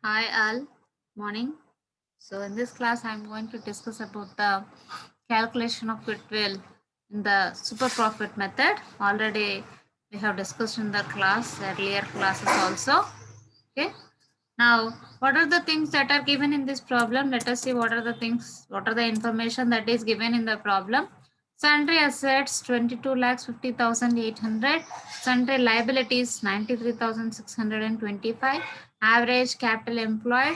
Hi all, morning. So in this class, I'm going to discuss about the calculation of goodwill in the super profit method. Already we have discussed in the class, earlier classes also. Okay. Now, what are the things that are given in this problem? Let us see what are the things, what are the information that is given in the problem. Sundry assets 22 lakhs 50,800. Sundry liabilities 93,625. Average capital employed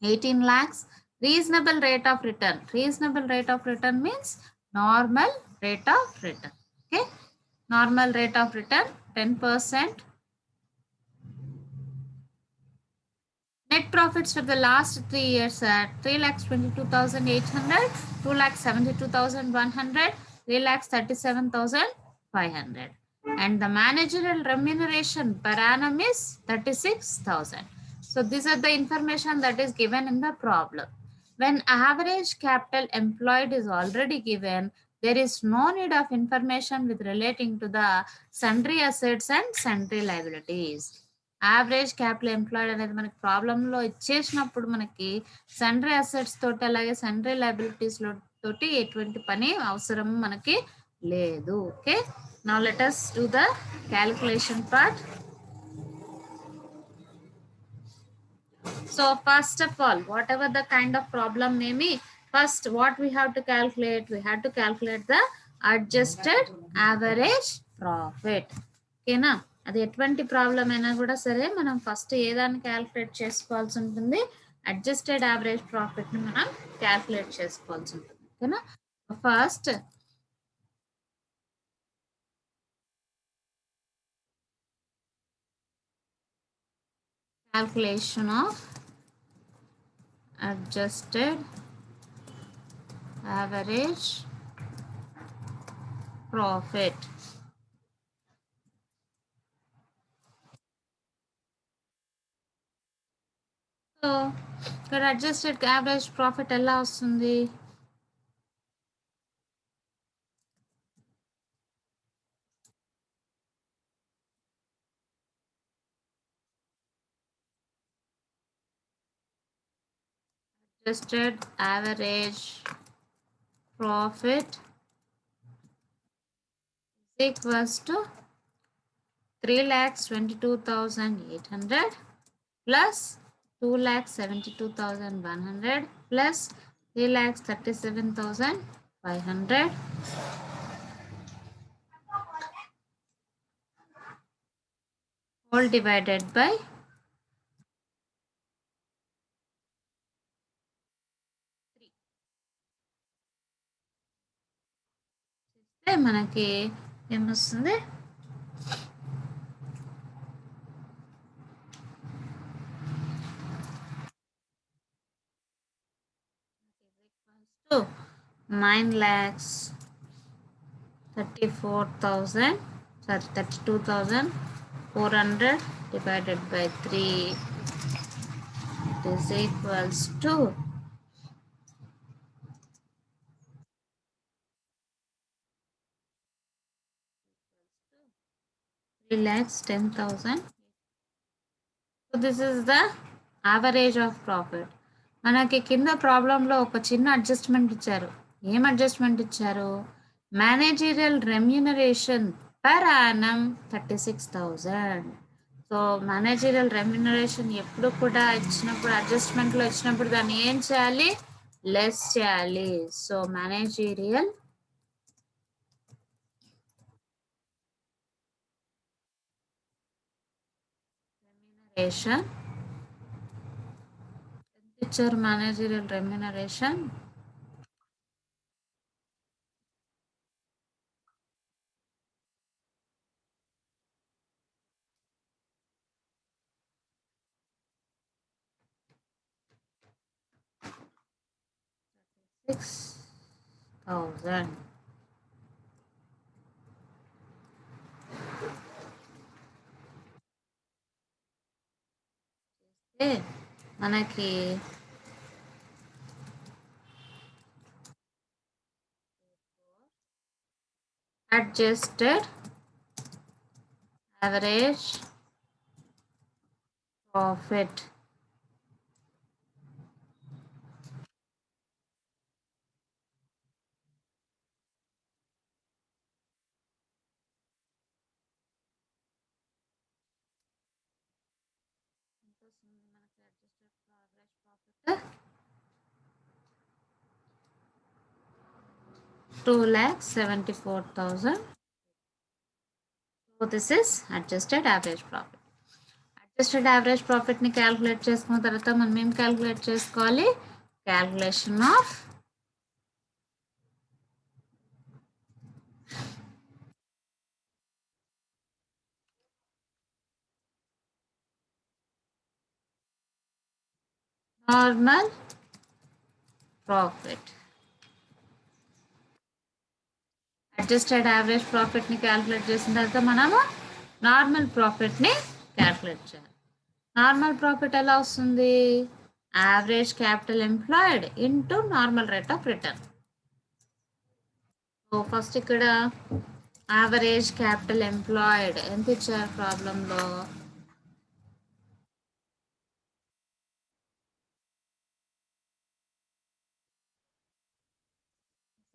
18 lakhs. Reasonable rate of return. Reasonable rate of return means normal rate of return. Okay. Normal rate of return 10%. Net profits for the last 3 years are 3,22,800, 2,72,100, 3,37,500. And the managerial remuneration per annum is 36,000. So these are the information that is given in the problem. When average capital employed is already given, there is no need of information with relating to the sundry assets and sundry liabilities. Average capital employed అనేది మనకి ప్రాబ్లంలో ఇచ్చేసినప్పుడు మనకి సన్డ్రీ assets తోటి అలాగే సన్డ్రీ liabilities తోటి ఎటువంటి పని అవసరం మనకి లేదు. Okay, now let us do the calculation part. So first of all, whatever the kind of problem may be, first what we have to calculate, we have to calculate the adjusted average profit. ఓకేనా, అది ఎటువంటి problem అయినా కూడా సరే మనం first ఏదాన్ని calculate చేసుకోవాల్సి ఉంటుంది, adjusted average ప్రాఫిట్ని మనం క్యాల్కులేట్ చేసుకోవాల్సి ఉంటుంది. ఓకేనా, first calculation of adjusted average profit. So ఇక్కడ అడ్జస్టెడ్ యావరేజ్ ప్రాఫిట్ ఎలా వస్తుంది? Adjusted average profit is equals to 3,22,800 plus 2,72,100 plus 3,37,500 all divided by మనకి ఏమొస్తుంది? So 9,34,000, sorry, 32,400 divided by 3, it is equals to 3,10,000. So this is the average of profit. మనకి కింద ప్రాబ్లంలో ఒక చిన్న అడ్జస్ట్మెంట్ ఇచ్చారు. ఏం అడ్జస్ట్మెంట్ ఇచ్చారు? Managerial remuneration per annum 36,000. So managerial remuneration ఎప్పుడు కూడా ఇచ్చినప్పుడు అడ్జస్ట్మెంట్లో ఇచ్చినప్పుడు దాన్ని ఏం చేయాలి? లెస్ చేయాలి. సో మేనేజీరియల్ రెమ్యూనరేషన్ ఇచ్చారు. Managerial remuneration 6,000. మనకి adjusted average profit 2,74,000. So this is adjusted average profit. Adjusted average profit ని క్యాలిక్యులేట్ చేసుకున్న తర్వాత మనం ఏం క్యాలిక్యులేట్ చేసుకోవాలి? Calculation of normal profit. Adjusted average ప్రాఫిట్ని క్యాలిక్యులేట్ చేసిన తర్వాత మనము నార్మల్ ప్రాఫిట్ని క్యాలిక్యులేట్ చేయాలి. నార్మల్ ప్రాఫిట్ ఎలా వస్తుంది? Average capital employed into normal rate of return. So first ఇక్కడ యావరేజ్ క్యాపిటల్ ఎంప్లాయిడ్ ఎంత ఇచ్చారు ప్రాబ్లంలో?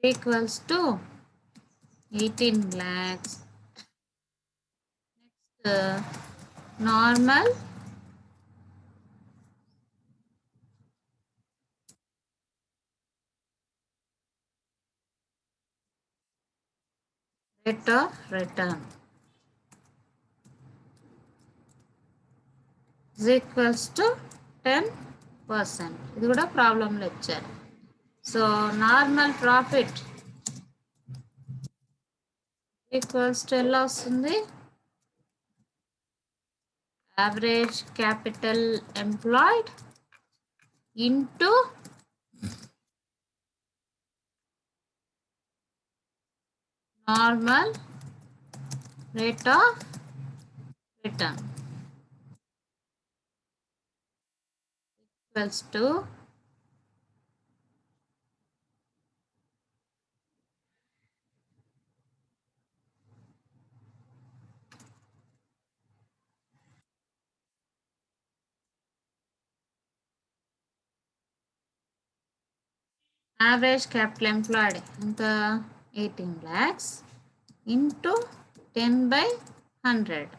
Equals to 18 lakhs. Next, normal rate of return is equals to 10%. ఇది కూడా ప్రాబ్లంలో ఇచ్చారు. So normal profit equals to ఎలా వస్తుంది? Average capital employed into normal rate of return equals to average capital employed ఎంత? 18 lakhs ఇంటూ 10/100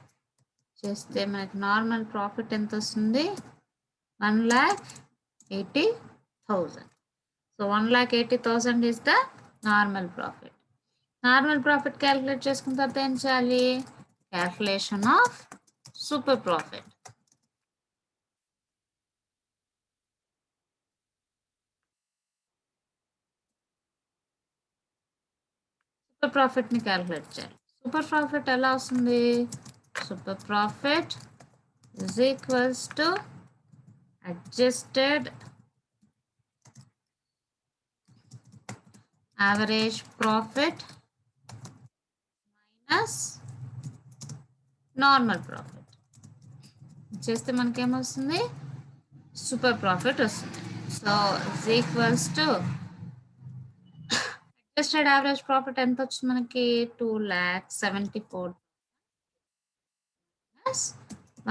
చేస్తే మనకి normal profit ఎంత వస్తుంది? 1,80,000. So 1,80,000 is the normal profit. Normal profit calculate చేసుకున్న తర్వాత ఏం చేయాలి? Calculation of super profit. Super ప్రాఫిట్ని క్యాలిక్యులేట్ చేయాలి. సూపర్ ప్రాఫిట్ ఎలా వస్తుంది? Super profit is equals to adjusted average profit minus normal profit చేస్తే మనకి ఏమొస్తుంది? సూపర్ ప్రాఫిట్ వస్తుంది. So is equals to adjusted average profit ఎంత వచ్చింది మనకి? 2,74,000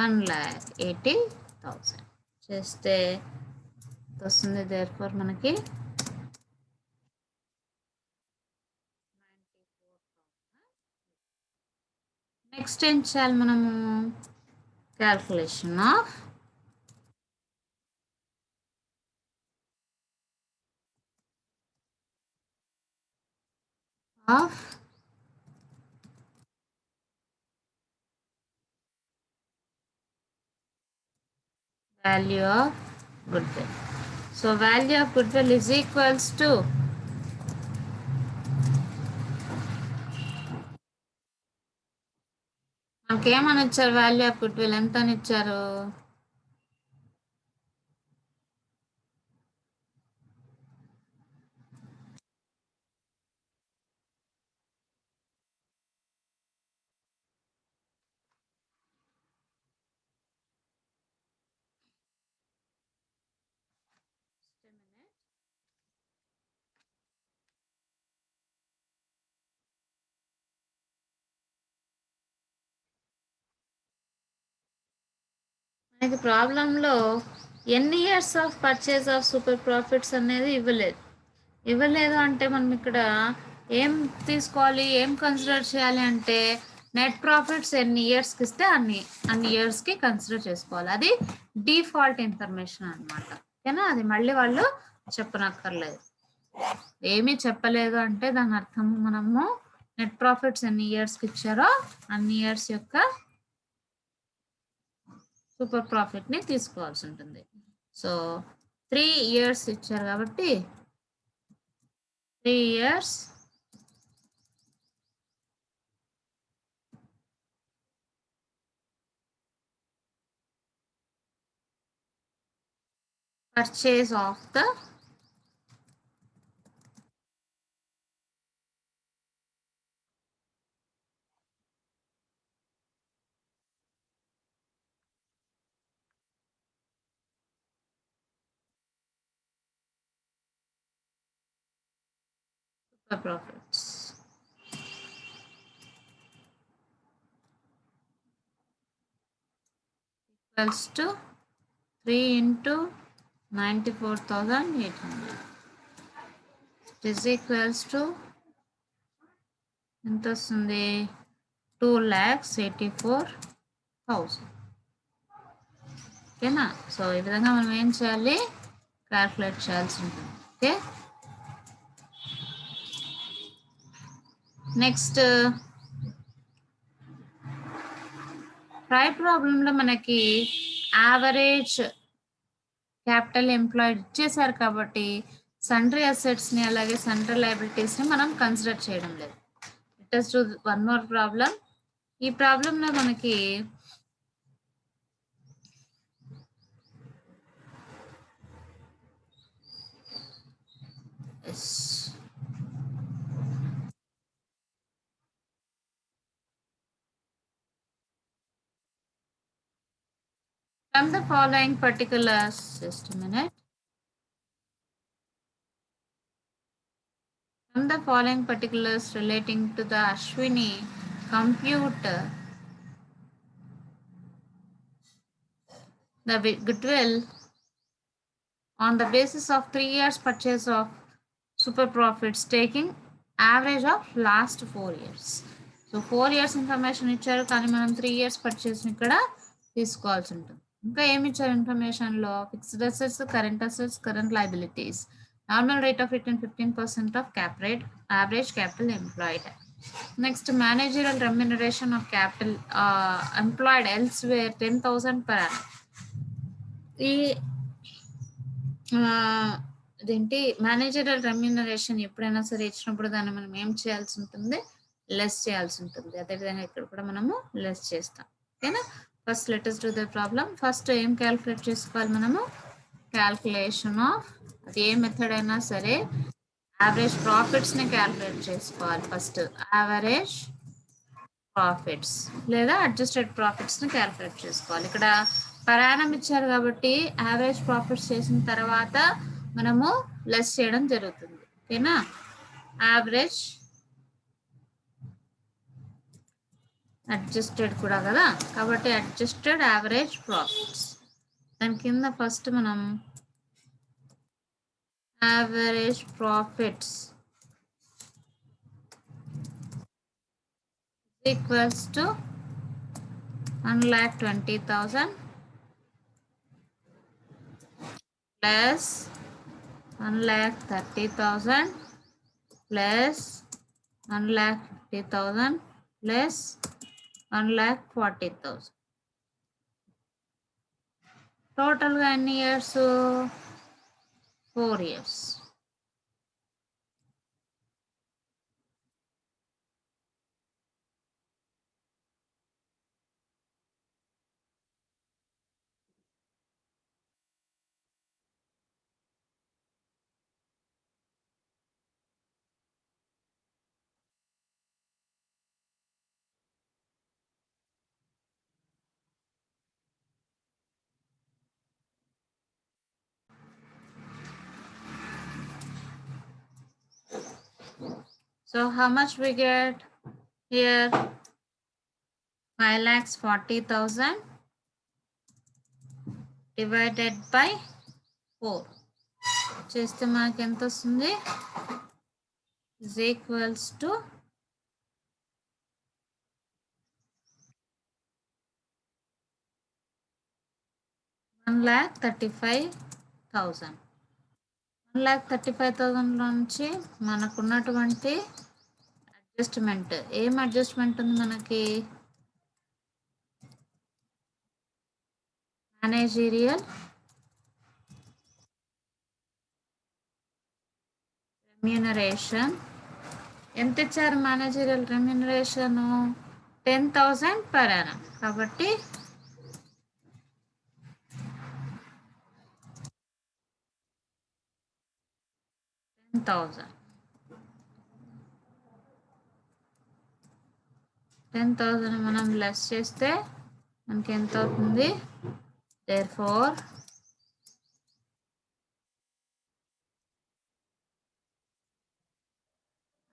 1,80,000 చేస్తే వస్తుంది. దేర్ఫోర్ మనకి నెక్స్ట్ ఏం చేయాలి మనము? Calculation of value of goodwill. So value of goodwill is equals to మనకి ఏమని ఇచ్చారు? వాల్యూ ఆఫ్ గుడ్విల్ ఎంత అని ఇచ్చారు? మనకి ప్రాబ్లంలో ఎన్ని years of purchase of super profits అనేది ఇవ్వలేదు అంటే మనం ఇక్కడ ఏం తీసుకోవాలి, ఏం కన్సిడర్ చేయాలి అంటే నెట్ ప్రాఫిట్స్ ఎన్ని ఇయర్స్కి ఇస్తే అన్ని ఇయర్స్కి కన్సిడర్ చేసుకోవాలి. అది డిఫాల్ట్ ఇన్ఫర్మేషన్ అనమాట. ఓకేనా, అది మళ్ళీ వాళ్ళు చెప్పనక్కర్లేదు. ఏమీ చెప్పలేదు అంటే దాని అర్థం మనము నెట్ ప్రాఫిట్స్ ఎన్ని ఇయర్స్కి ఇచ్చారో అన్ని ఇయర్స్ యొక్క సూపర్ ప్రాఫిట్ని తీసుకోవాల్సి ఉంటుంది. సో 3 years ఇచ్చారు కాబట్టి 3 years purchase of the super profits equals to 3 into 94,800 is equals to ఎంత వస్తుంది 2,84,000. ఓకేనా, సో ఈ విధంగా మనం ఏం చేయాలి, క్యాల్కులేట్ చేయాల్సి ఉంటుంది. ఓకే, నెక్స్ట్ ట్రై ప్రాబ్లంలో మనకి యావరేజ్ క్యాపిటల్ ఎంప్లాయిడ్ ఇచ్చేసారు కాబట్టి సండ్రీ అసెట్స్ని అలాగే సండ్రీ లయబిలిటీస్ని మనం కన్సిడర్ చేయడం లేదు. It is to one more problem. ఈ ప్రాబ్లంలో మనకి from the following particulars, just a minute. From the following particulars relating to the Ashwini compute the goodwill on the basis of 3 years purchase of super profits taking average of last 4 years. So 4 years information ఇచ్చారు కానీ మనం 3 years purchase ఇక్కడ తీసుకోవాల్సి ఉంటుంది. ఇంకా ఏమి ఇచ్చారు ఇన్ఫర్మేషన్లో, fixed assets, current assets, current liabilities, normal rate of return 15% of cap rate, average capital employed. Next, managerial remuneration of capital employed elsewhere 10,000 per annum. ఈ అదేంటి మేనేజరల్ రెమ్యూనరేషన్ ఎప్పుడైనా సరే ఇచ్చినప్పుడు దాన్ని మనం ఏం చేయాల్సి ఉంటుంది, లెస్ చేయాల్సి ఉంటుంది. అదేవిధంగా ఇక్కడ కూడా మనము లెస్ చేస్తాం. ఓకేనా, first let us do the problem. First ఏం క్యాల్కులేట్ చేసుకోవాలి మనము, క్యాల్కులేషన్ ఆఫ్, అది ఏ మెథడ్ అయినా సరే యావరేజ్ ప్రాఫిట్స్ని క్యాల్కులేట్ చేసుకోవాలి. ఫస్ట్ యావరేజ్ ప్రాఫిట్స్ లేదా అడ్జస్టెడ్ ప్రాఫిట్స్ని క్యాల్కులేట్ చేసుకోవాలి. ఇక్కడ పరాణం ఇచ్చారు కాబట్టి యావరేజ్ ప్రాఫిట్స్ చేసిన తర్వాత మనము లెస్ చేయడం జరుగుతుంది. ఓకేనా, యావరేజ్ అడ్జస్టెడ్ కూడా కదా కాబట్టి అడ్జస్టెడ్ యావరేజ్ ప్రాఫిట్స్, దాని కింద ఫస్ట్ మనం average profits equals to 1,20,000 plus 1,30,000 plus 1,50,000 plus 1,40,000. టోటల్గా ఎన్ని years, 4 years. So how much we get here, 5,40,000 divided by 4 చేస్తే మనకి ఎంత వస్తుంది, is equals to 1,35,000. 1,35,000 నుంచి మనకున్నటువంటి అడ్జస్ట్మెంట్ ఏం అడ్జస్ట్మెంట్ ఉంది మనకి? Managerial remuneration. ఎంత ఇచ్చారు మేనేజీరియల్ రెమ్యూనరేషన్? 10,000 per annum. కాబట్టి 10,000 మనం లెస్ చేస్తే మనకి ఎంత అవుతుంది? Therefore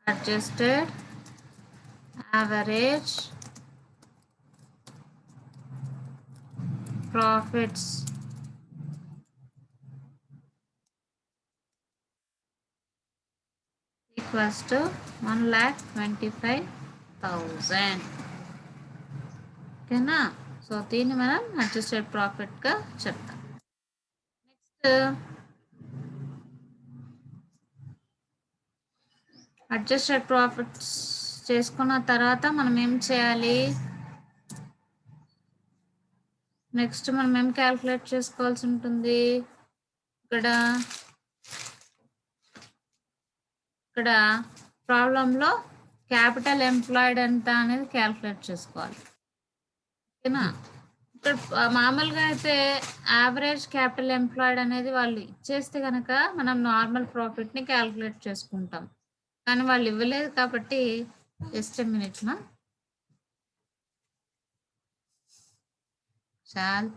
adjusted average profits equals to 1,25,000. ఓకేనా? సో దీన్ని మనం అడ్జస్టెడ్ ప్రాఫిట్గా చెప్తాం. నెక్స్ట్ అడ్జస్టెడ్ ప్రాఫిట్స్ చేసుకున్న తర్వాత మనం ఏం చేయాలి? నెక్స్ట్ మనం ఏం క్యాల్కులేట్ చేసుకోవాల్సి ఉంటుంది? ఇక్కడ ప్రాబ్లంలో క్యాపిటల్ ఎంప్లాయిడ్ ఎంత అనేది క్యాల్కులేట్ చేసుకోవాలి. ఓకేనా? ఇక్కడ మామూలుగా అయితే యావరేజ్ క్యాపిటల్ ఎంప్లాయిడ్ అనేది వాళ్ళు ఇచ్చేస్తే కనుక మనం నార్మల్ ప్రాఫిట్ని క్యాల్కులేట్ చేసుకుంటాం. కానీ వాళ్ళు ఇవ్వలేదు కాబట్టి జస్ట్ ఎ మినిట్ మా చాలు.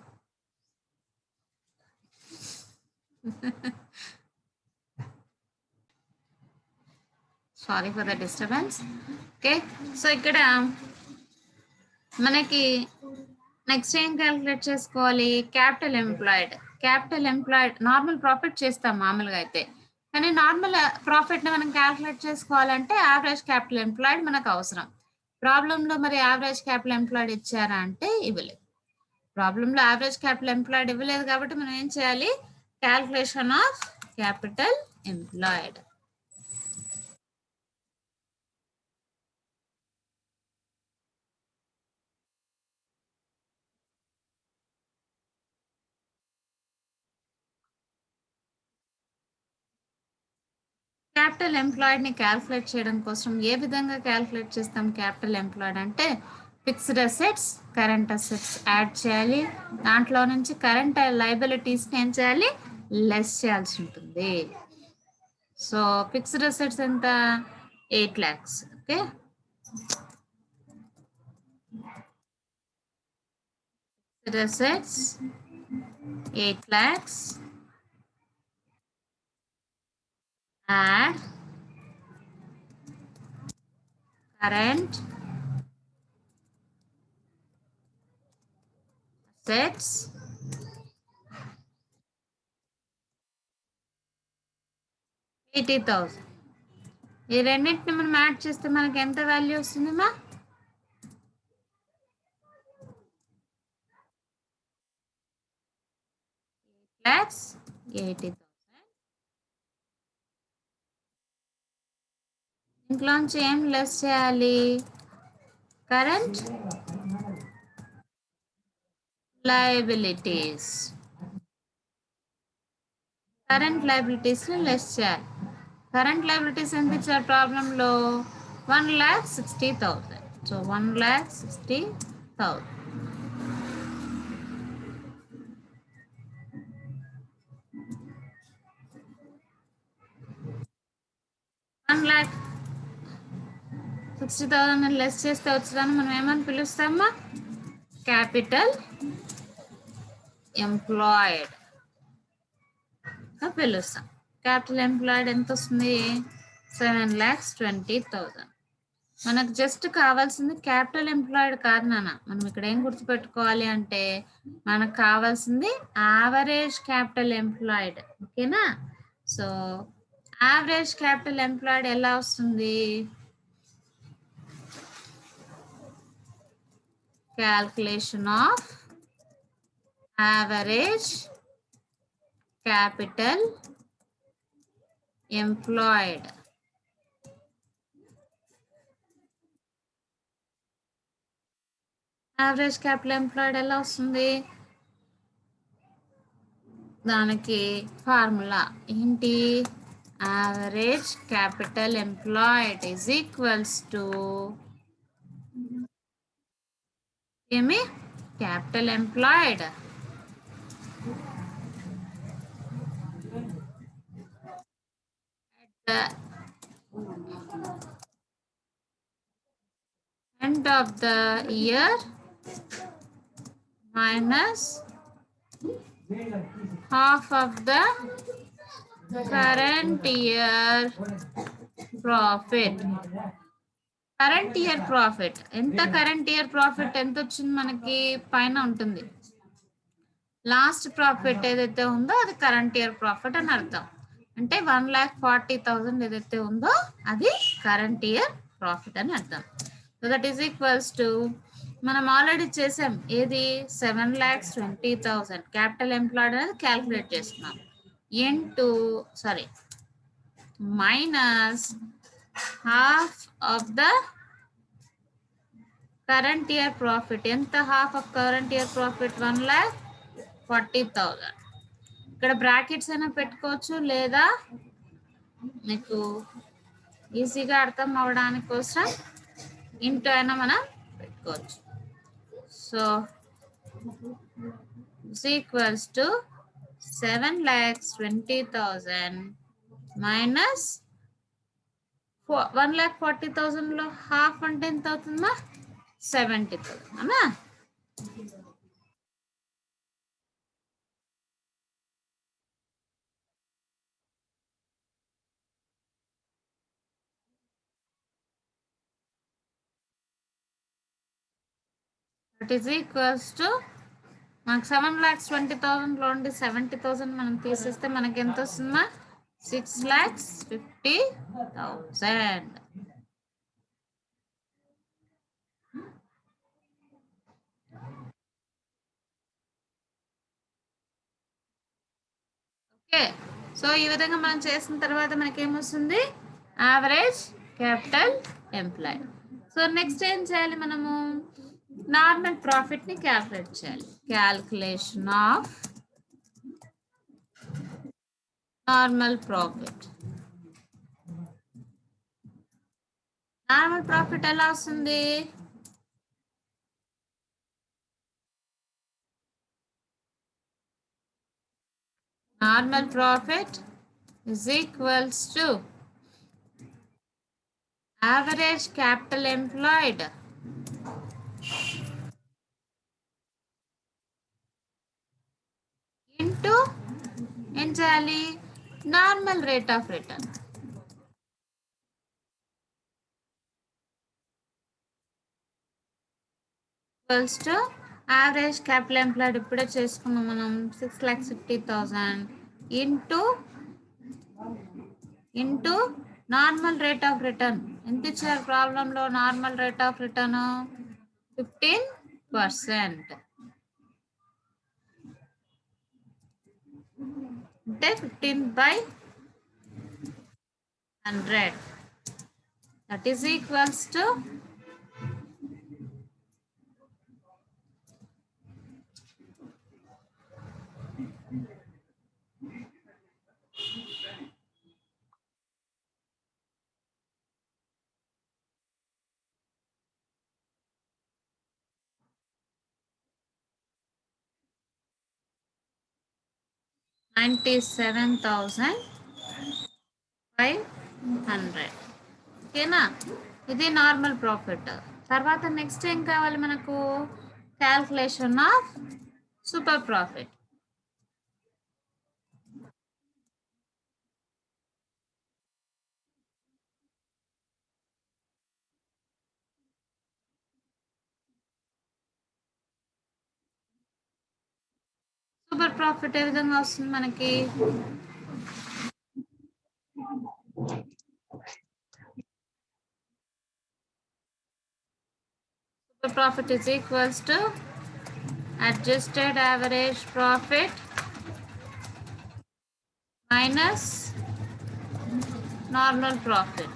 Sorry for the disturbance. Okay, so ఇక్కడ మనకి నెక్స్ట్ ఏం క్యాల్కులేట్ చేసుకోవాలి? క్యాపిటల్ ఎంప్లాయిడ్ నార్మల్ ప్రాఫిట్ చేస్తాం మామూలుగా అయితే. కానీ నార్మల్ ప్రాఫిట్ని మనం క్యాల్కులేట్ చేసుకోవాలంటే యావరేజ్ క్యాపిటల్ ఎంప్లాయిడ్ మనకు అవసరం. ప్రాబ్లంలో మరి యావరేజ్ క్యాపిటల్ ఎంప్లాయిడ్ ఇచ్చారా అంటే ఇవ్వలేదు. ప్రాబ్లంలో యావరేజ్ క్యాపిటల్ ఎంప్లాయిడ్ ఇవ్వలేదు కాబట్టి మనం ఏం చేయాలి? Calculation of capital employed. Capital ఎంప్లాయిడ్ని క్యాల్కులేట్ చేయడం కోసం ఏ విధంగా క్యాల్కులేట్ చేస్తాం? క్యాపిటల్ ఎంప్లాయిడ్ అంటే fixed assets, current assets add చేయాలి. దాంట్లో నుంచి కరెంట్ లయబిలిటీస్ని ఏం చేయాలి? లెస్ చేయాల్సి ఉంటుంది. సో ఫిక్స్డ్ అసెట్స్ ఎంత? 8 lakhs. Okay, fixed assets 8 lakhs. Add current assets 80,000. ఈ రెండింటిని మనం యాడ్ చేస్తే మనకి ఎంత వాల్యూ వస్తుంది మా? 8,80,000. ఇంట్లోంచి ఏం లెస్ చేయాలి? Current liabilities. కరెంట్ లయబిలిటీస్ని లెస్ చేయాలి. కరెంట్ లయబిలిటీస్ ఎంత ఇచ్చారు ప్రాబ్లంలో? 1,60,000. సో 1,60,000. $1,60,000 లెస్ చేస్తే వచ్చేదాన్ని మనం ఏమని పిలుస్తామా? క్యాపిటల్ ఎంప్లాయిడ్ పిలుస్తాం. క్యాపిటల్ ఎంప్లాయిడ్ ఎంత వస్తుంది? 7,20,000. మనకు జస్ట్ కావాల్సింది క్యాపిటల్ ఎంప్లాయిడ్ కాదు నాన్న. మనం ఇక్కడ ఏం గుర్తుపెట్టుకోవాలి అంటే మనకు కావాల్సింది యావరేజ్ క్యాపిటల్ ఎంప్లాయిడ్. ఓకేనా? సో యావరేజ్ క్యాపిటల్ ఎంప్లాయిడ్ ఎలా వస్తుంది? Calculation of average capital employed. Average capital employed ఎలా వస్తుంది? దానికి ఫార్ములా ఏంటి? Average capital employed is equals to ఏమి? Capital employed at the end of the year minus half of the current year profit. Current year profit ఎంత? Current year profit ఎంత వచ్చింది మనకి? పైన ఉంటుంది. లాస్ట్ ప్రాఫిట్ ఏదైతే ఉందో అది కరెంట్ ఇయర్ ప్రాఫిట్ అని అర్థం. అంటే 1,40,000 ఏదైతే ఉందో అది కరెంట్ ఇయర్ ప్రాఫిట్ అని అర్థం. So that is equals to మనం ఆల్రెడీ చేసాం ఏది? 7,20,000 క్యాపిటల్ ఎంప్లాయిడ్ అనేది క్యాల్కులేట్ చేస్తున్నాం. Minus half of the current year profit. ఎంత half of current year profit? 1,40,000. ఇక్కడ బ్రాకెట్స్ అయినా పెట్టుకోవచ్చు, లేదా మీకు ఈజీగా అర్థం అవడానికి కోసం ఇంటూ అయినా మనం పెట్టుకోవచ్చు. సో ఈక్వల్స్ టు 7,20,000 మైనస్ 1,40,000 లో హాఫ్ అంటే ఎంత అవుతుందా? 70,000 అన్నా? దట్ ఈస్ ఈక్వల్స్ టు మనకు 7,20,000 లో ఉండి 70,000 మనం తీసేస్తే మనకి ఎంత వస్తుందా? 6,50,000. ఓకే, సో ఈ విధంగా మనం చేసిన తర్వాత మనకి ఏమొస్తుంది? Average capital employ. So next ఏం చేయాలి? మనము నార్మల్ ప్రాఫిట్ ని క్యాల్కులేట్ చేయాలి. Calculation of normal profit. Normal profit ఎలా వస్తుంది? Normal profit is equals to average capital employed into ఏం చేయాలి? Normal rate of return. Equals to average capital employed ఇప్పుడే చేసుకున్నాం మనం 6,50,000 into normal rate of return. ఎంత ఇచ్చారు ప్రాబ్లంలో? Normal rate of return 15%. అంటే 15/100. That is equals to 97,500. ఓకేనా? ఇది నార్మల్ ప్రాఫిట్. తర్వాత నెక్స్ట్ ఏం కావాలి మనకు? Calculation of super profit. Super profit ఏ విధంగా వస్తుంది మనకి? Super profit is equals to adjusted average profit minus normal profit.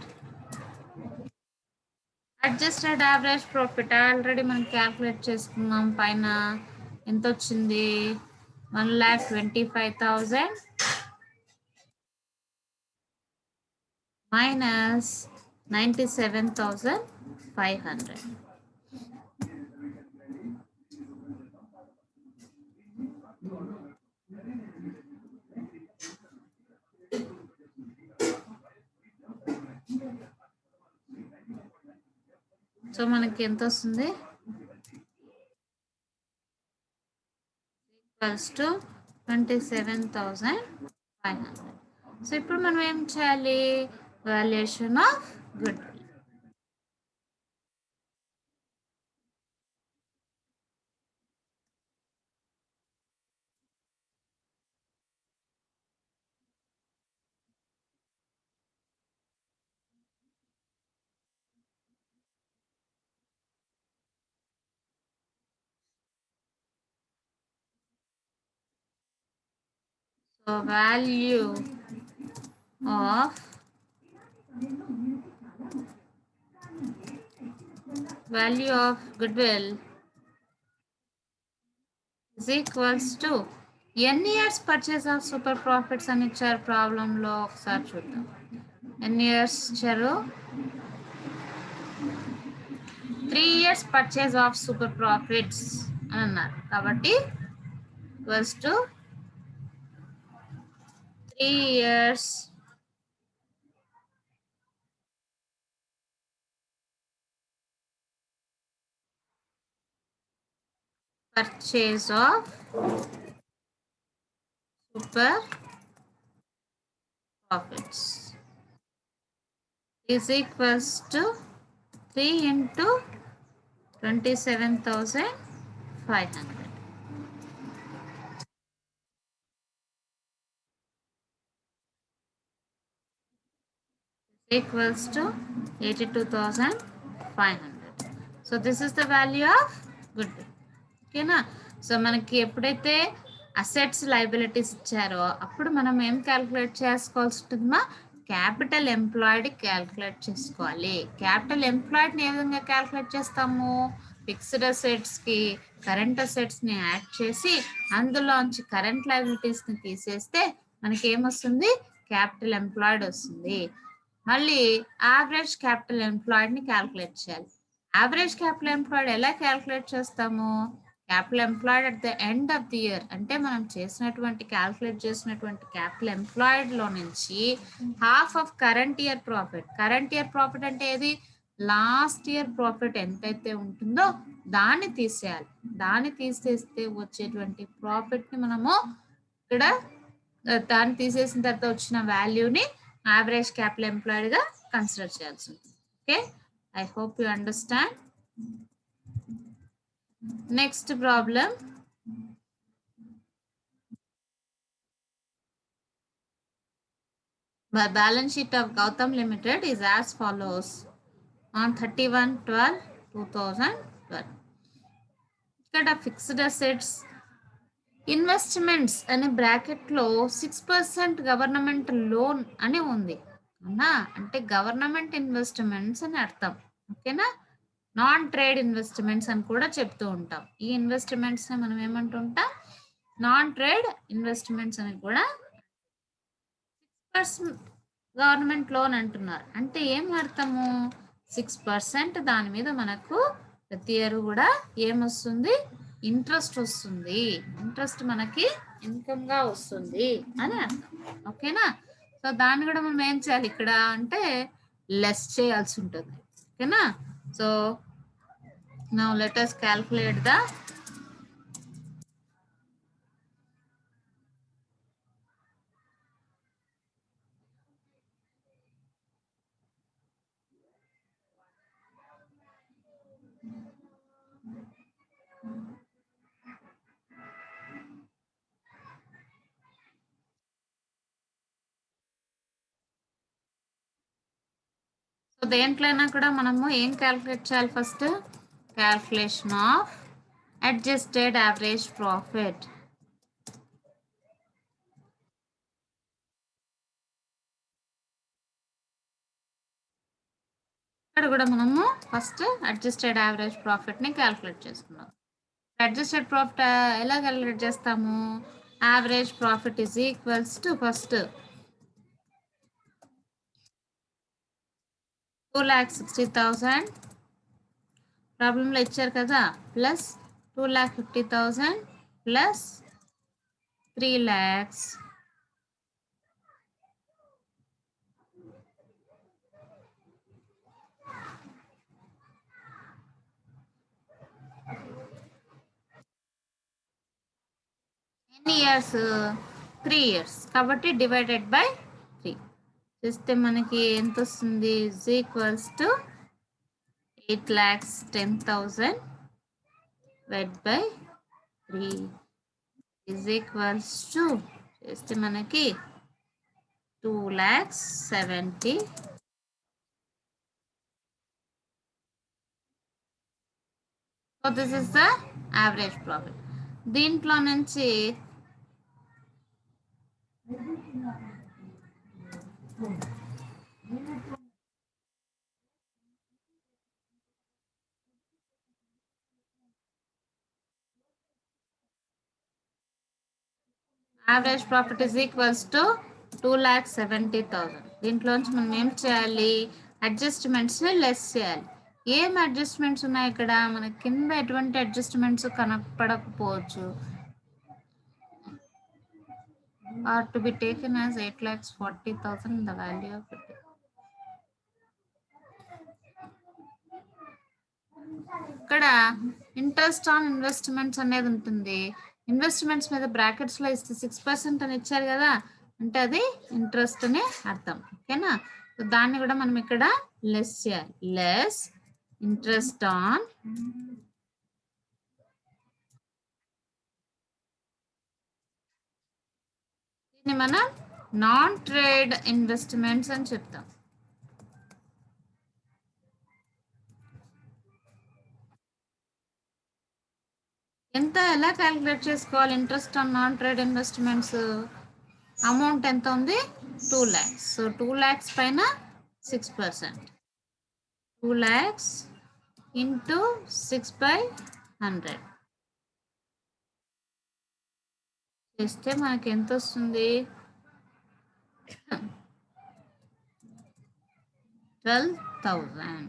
Adjusted average profit already మనం క్యాల్కులేట్ చేసుకున్నాం. పైన ఎంత వచ్చింది? 1,25,000 మైనస్ 97,500. సో మనకి ఎంత వస్తుంది? Equals to 27,500. సో ఇప్పుడు మనం ఏం చేయాలి? Valuation of good will. So value of goodwill is equals to ఎన్ని years purchase of super profits అని ఇచ్చారు ప్రాబ్లంలో? ఒకసారి చూద్దాం. ఎన్ని ఇయర్స్ ఇచ్చారు? 3 years purchase of super profits అని అన్నారు. కాబట్టి equals to 3 years purchase of super profits is equals to 3 into 27,500. Equals to 82,500. So this is the value of goodwill. ఓకేనా? సో మనకి ఎప్పుడైతే అసెట్స్ లయబిలిటీస్ ఇచ్చారో అప్పుడు మనం ఏం క్యాల్కులేట్ చేసుకోవాల్సి ఉంటుందమ్మా? క్యాపిటల్ ఎంప్లాయిడ్ క్యాల్కులేట్ చేసుకోవాలి. క్యాపిటల్ ఎంప్లాయిడ్ని ఏ విధంగా క్యాల్కులేట్ చేస్తాము? ఫిక్స్డ్ అసెట్స్కి కరెంట్ అసెట్స్ని యాడ్ చేసి అందులోంచి కరెంట్ లయబిలిటీస్ని తీసేస్తే మనకి ఏమొస్తుంది? క్యాపిటల్ ఎంప్లాయిడ్ వస్తుంది. మళ్ళీ యావరేజ్ క్యాపిటల్ ఎంప్లాయిడ్ని క్యాల్కులేట్ చేయాలి. యావరేజ్ క్యాపిటల్ ఎంప్లాయిడ్ ఎలా క్యాల్కులేట్ చేస్తాము? Capital employed at the end of the year అంటే మనం క్యాల్కులేట్ చేసినటువంటి క్యాపిటల్ ఎంప్లాయిడ్లో నుంచి half of current year profit. Current year profit అంటే ఏది? లాస్ట్ ఇయర్ ప్రాఫిట్ ఎంతైతే ఉంటుందో దాన్ని తీసేయాలి. దాన్ని తీసేస్తే వచ్చేటువంటి ప్రాఫిట్ని మనము ఇక్కడ దాన్ని తీసేసిన తర్వాత వచ్చిన వాల్యూని యావరేజ్ క్యాపిటల్ ఎంప్లాయిడ్గా కన్సిడర్ చేయాల్సి ఉంటుంది. Okay, I hope you understand. Next problem. The balance sheet of Gautam Limited is as follows on 31/12/2012. ఇక్కడ ఫిక్స్డ్ అసెట్స్ ఇన్వెస్ట్మెంట్స్ అనే బ్రాకెట్లో 6% గవర్నమెంట్ లోన్ అని ఉంది అవునా? అంటే గవర్నమెంట్ ఇన్వెస్ట్మెంట్స్ అని అర్థం. ఓకేనా? నాన్ ట్రేడ్ ఇన్వెస్ట్మెంట్స్ అని కూడా చెప్తూ ఉంటాం. ఈ ఇన్వెస్ట్మెంట్స్ మనం ఏమంటుంటాం? నాన్ ట్రేడ్ ఇన్వెస్ట్మెంట్స్ అని కూడా. 6% గవర్నమెంట్ లోన్ అంటున్నారు అంటే ఏం అర్థము? 6% దాని మీద మనకు ప్రతి ఇయర్ కూడా ఏమొస్తుంది? ఇంట్రెస్ట్ వస్తుంది. ఇంట్రెస్ట్ మనకి ఇన్కమ్ గా వస్తుంది అని అర్థం. ఓకేనా? సో దాన్ని కూడా మనం ఏం చేయాలి ఇక్కడ అంటే లెస్ చేయాల్సి ఉంటుంది. ఓకేనా? So now let us calculate the so దేంట్లోనైనా కూడా మనము ఏం క్యాల్కులేట్ చేయాలి? First calculation of adjusted average profit. ఇక్కడ కూడా మనము ఫస్ట్ అడ్జస్టెడ్ యావరేజ్ ప్రాఫిట్ని క్యాల్కులేట్ చేసుకున్నాం. అడ్జస్టెడ్ ప్రాఫిట్ ఎలా క్యాలిక్యులేట్ చేస్తాము? Average profit is equals to first 2,60,000 ప్రాబ్లంలో ఇచ్చారు కదా, ప్లస్ 2,50,000 ప్లస్ 3 lakhs ఎన్ని ఇయర్స్? 3 years కాబట్టి డివైడెడ్ బై 3 చేస్తే మనకి ఎంత వస్తుంది? Is equals to 8,10,000 divide by 3 is equals to చేస్తే మనకి 2,70,000. So this is the average profit. దీంట్లో నుంచి average profit is equals to 2,70,000. దీంట్లోంచి మనం ఏం చేయాలి? అడ్జస్ట్మెంట్స్ని లెస్ చేయాలి. ఏం అడ్జస్ట్మెంట్స్ ఉన్నాయి ఇక్కడ? మనకి కింద ఎటువంటి అడ్జస్ట్మెంట్స్ కనపడకపోవచ్చు. Are to be taken as 8,40,000 the value of it. ఇక్కడ ఇంట్రెస్ట్ ఆన్ ఇన్వెస్ట్మెంట్స్ అనేది ఉంటుంది. ఇన్వెస్ట్మెంట్స్ మీద బ్రాకెట్స్లో ఇస్తే 6% అని ఇచ్చారు కదా, అంటే అది ఇంట్రెస్ట్ అని అర్థం. ఓకేనా? సో దాన్ని కూడా మనం ఇక్కడ లెస్ చేయాలి. లెస్ ఇంట్రెస్ట్ ఆన్ దీన్ని మనం నాన్ ట్రేడ్ ఇన్వెస్ట్మెంట్స్ అని చెప్తాం. ఎంత ఎలా క్యాలిక్యులేట్ చేసుకోవాలి? Interest on non trade investments amount ఎంత ఉంది? 2 lakhs. సో 2 lakhs పైన 6%. 2 lakhs ఇంటూ 6/100 చేస్తే మనకి ఎంత వస్తుంది? 12,000.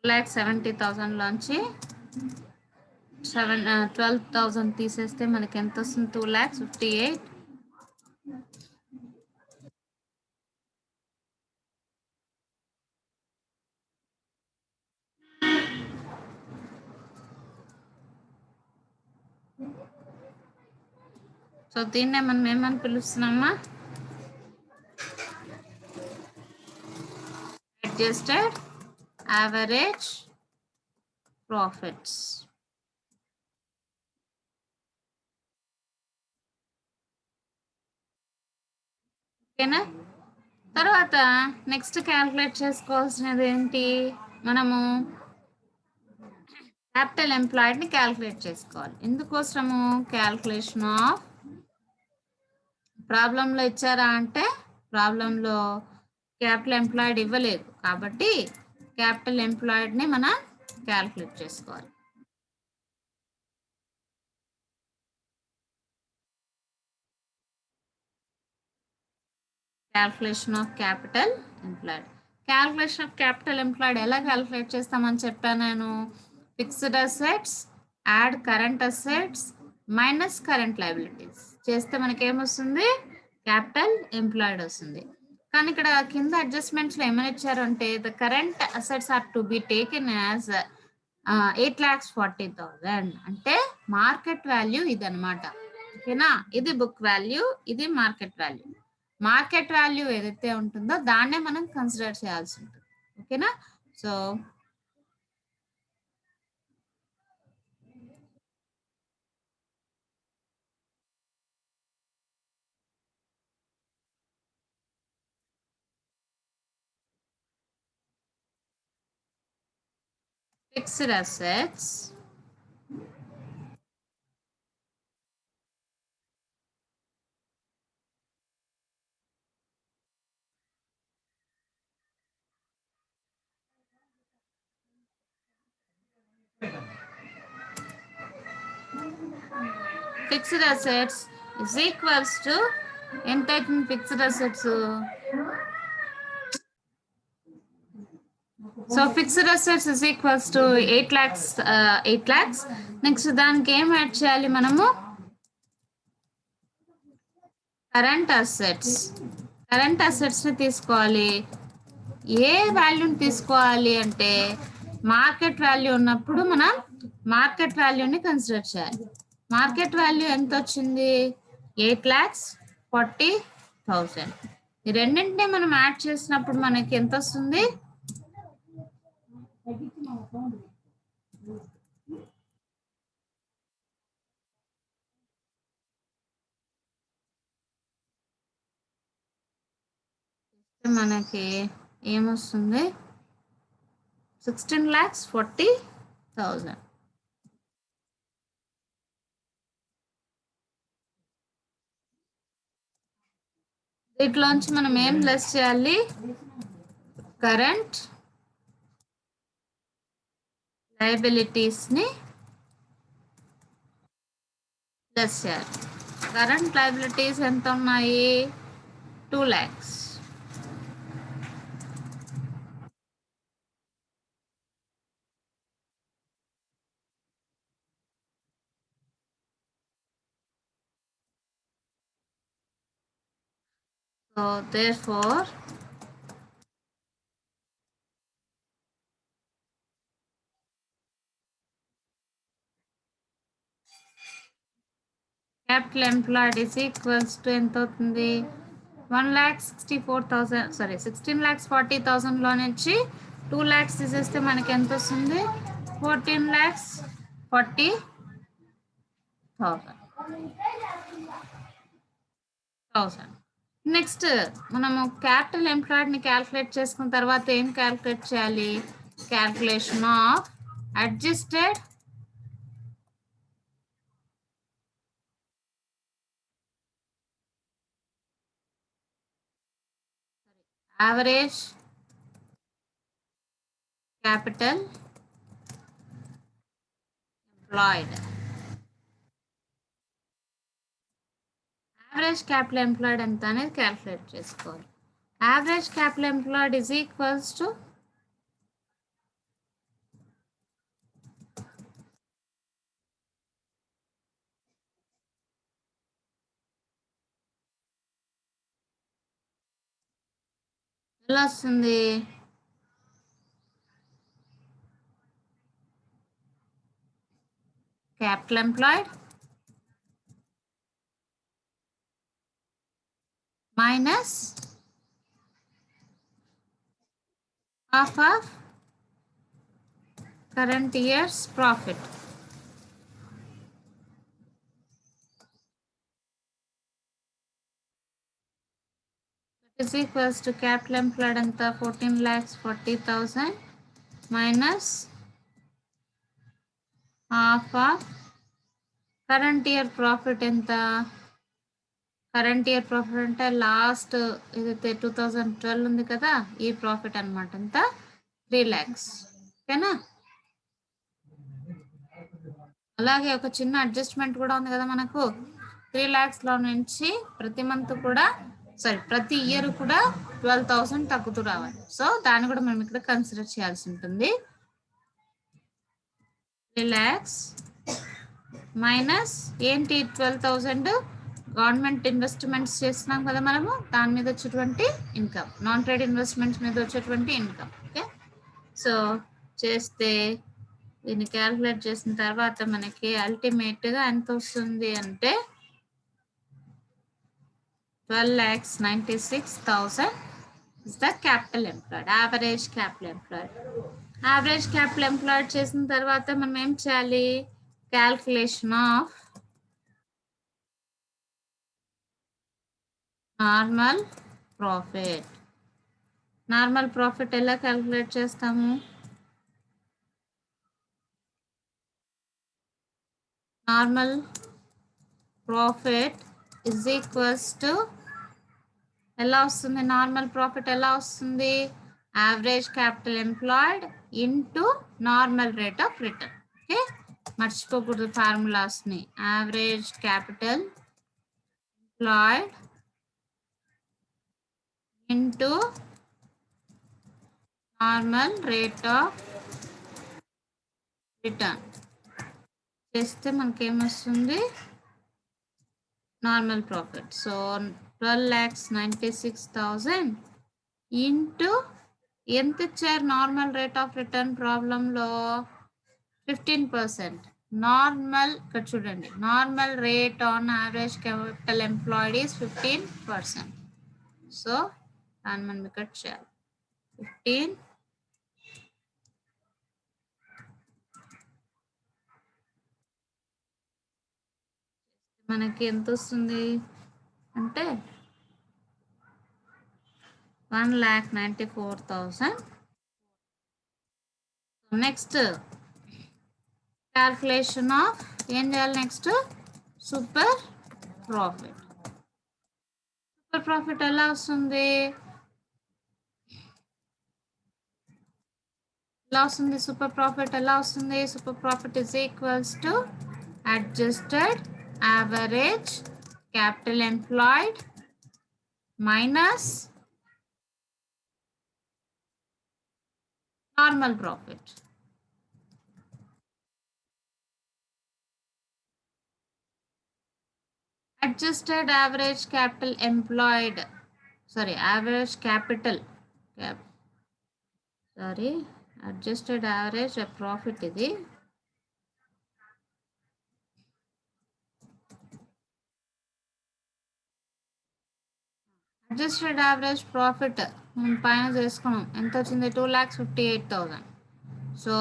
$1,70,000 లోంచి 12,000 తీసేస్తే మనకి ఎంత వస్తుంది? 2,58,000. సో దీన్నే మనం ఏమని పిలుస్తున్నామా? Adjusted average profits. ఓకేనా? తర్వాత నెక్స్ట్ క్యాల్కులేట్ చేసుకోవాల్సినది ఏంటి? మనము క్యాపిటల్ ఎంప్లాయిడ్ని క్యాల్కులేట్ చేసుకోవాలి. ఎందుకోసము? క్యాల్కులేషన్ ఆఫ్ ప్రాబ్లంలో ఇచ్చారా అంటే ప్రాబ్లంలో క్యాపిటల్ ఎంప్లాయిడ్ ఇవ్వలేదు కాబట్టి క్యాపిటల్ ఎంప్లాయిడ్ని మనం క్యాల్కులేట్ చేసుకోవాలి. Calculation of capital employed. Calculation of capital employed ఎలా క్యాల్కులేట్ చేస్తామని చెప్పాను నేను? Fixed assets add current assets minus current liabilities చేస్తే మనకి ఏమొస్తుంది? క్యాపిటల్ ఎంప్లాయిడ్ వస్తుంది. కానీ ఇక్కడ కింద అడ్జస్ట్మెంట్స్లో ఏమైనా ఇచ్చారు అంటే the current assets are to be taken as 8,40,000 అంటే మార్కెట్ వాల్యూ ఇదనమాట. ఓకేనా? ఇది బుక్ వాల్యూ, ఇది మార్కెట్ వాల్యూ. మార్కెట్ వాల్యూ ఏదైతే ఉంటుందో దాన్నే మనం కన్సిడర్ చేయాల్సి ఉంటుంది. ఓకేనా? So fixed assets fixed assets is equals to ఎంత అవుతుంది fixed assets. So fixed assets is equals to 8 lakhs 8 lakhs. Next దానికి ఏం యాడ్ చేయాలి మనము, కరెంట్ అసెట్స్. కరెంట్ అసెట్స్ని తీసుకోవాలి. ఏ వాల్యూని తీసుకోవాలి అంటే మార్కెట్ వాల్యూ ఉన్నప్పుడు మనం మార్కెట్ వాల్యూని కన్సిడర్ చేయాలి. మార్కెట్ వాల్యూ ఎంత వచ్చింది 8,40,000. ఈ రెండింటినీ మనం యాడ్ చేసినప్పుడు మనకి ఎంత వస్తుంది, మనకి ఏమొస్తుంది 16,40,000. దీంట్లోంచి మనం ఏం లెస్ చేయాలి, కరెంట్ లయబిలిటీస్ని లెస్ చేయాలి. కరెంట్ లయబిలిటీస్ ఎంత ఉన్నాయి 2 lakhs. So therefore capital employed is equals to ఎంత అవుతుంది 1,64,000 సారీ 16,40,000 లో నుంచి 2 lakhs తీసేస్తే మనకి ఎంత వస్తుంది 14,40,000. నెక్స్ట్ మనము క్యాపిటల్ ఎంప్లాయిడ్ని క్యాల్కులేట్ చేసుకున్న తర్వాత ఏం క్యాల్కులేట్ చేయాలి, calculation of adjusted average capital employed. Average capital employed ఎంత అనేది క్యాల్కులేట్ చేసుకోవాలి. Average capital employed is equals to ఎలా వస్తుంది, capital employed minus half of current year's profit. That is equals to capital employed anta 14,40,000 minus half of current year profit enta. Current year profit అంటే last ఏదైతే 2012 ఉంది కదా ఈ profit అనమాట అంతా 3 lakhs. ఓకేనా, అలాగే ఒక చిన్న అడ్జస్ట్మెంట్ కూడా ఉంది కదా మనకు 3 lakhs లో నుంచి ప్రతి మంత్ కూడా ప్రతి ఇయర్ కూడా 12,000 తగ్గుతూ రావాలి. సో దాన్ని కూడా మనం ఇక్కడ కన్సిడర్ చేయాల్సి ఉంటుంది. 3 lakhs మైనస్ ఏంటి 12,000 గవర్నమెంట్ ఇన్వెస్ట్మెంట్స్ చేస్తున్నాం కదా మనము, దాని మీద వచ్చేటువంటి ఇన్కమ్, నాన్ ట్రేడ్ ఇన్వెస్ట్మెంట్స్ మీద వచ్చేటువంటి ఇన్కమ్. ఓకే, సో చేస్తే దీన్ని క్యాల్కులేట్ చేసిన తర్వాత మనకి అల్టిమేట్గా ఎంత వస్తుంది అంటే 12,96,000 is the capital employed, average capital employed. Average capital employed చేసిన తర్వాత మనం ఏం చేయాలి, calculation of normal profit. Normal profit ఎలా క్యాల్కులేట్ చేస్తాము, normal profit is equals to ఎలా వస్తుంది, నార్మల్ ప్రాఫిట్ ఎలా వస్తుంది, average capital employed into normal rate of return. Okay, మర్చిపోకూడదు ఫార్ములాస్ని. Average capital employed into normal rate of return చేస్తే మనకేమొస్తుంది, నార్మల్ ప్రాఫిట్. సో 12,96,000 ఇంటూ ఎంత ఇచ్చారు నార్మల్ రేట్ ఆఫ్ రిటర్న్ ప్రాబ్లంలో, 15%. నార్మల్ ఇక్కడ చూడండి, normal rate on average capital employed is 15%. So దాన్ని మనం ఇక్కడ చేయాలి. 15 మనకి ఎంత వస్తుంది అంటే 1,94,000. నెక్స్ట్ క్యాల్కులేషన్ ఆఫ్ ఏం చేయాలి, next super profit. Super profit ఎలా వస్తుంది, సూపర్ ప్రాఫిట్ ఎలా వస్తుంది, super profit is equals to adjusted average capital employed minus normal profit. Adjusted average capital employed, sorry, average capital adjusted average profit ఇది. Adjusted average profit మనం పైన చేసుకున్నాం, ఎంత వచ్చింది, 2,58,000. సో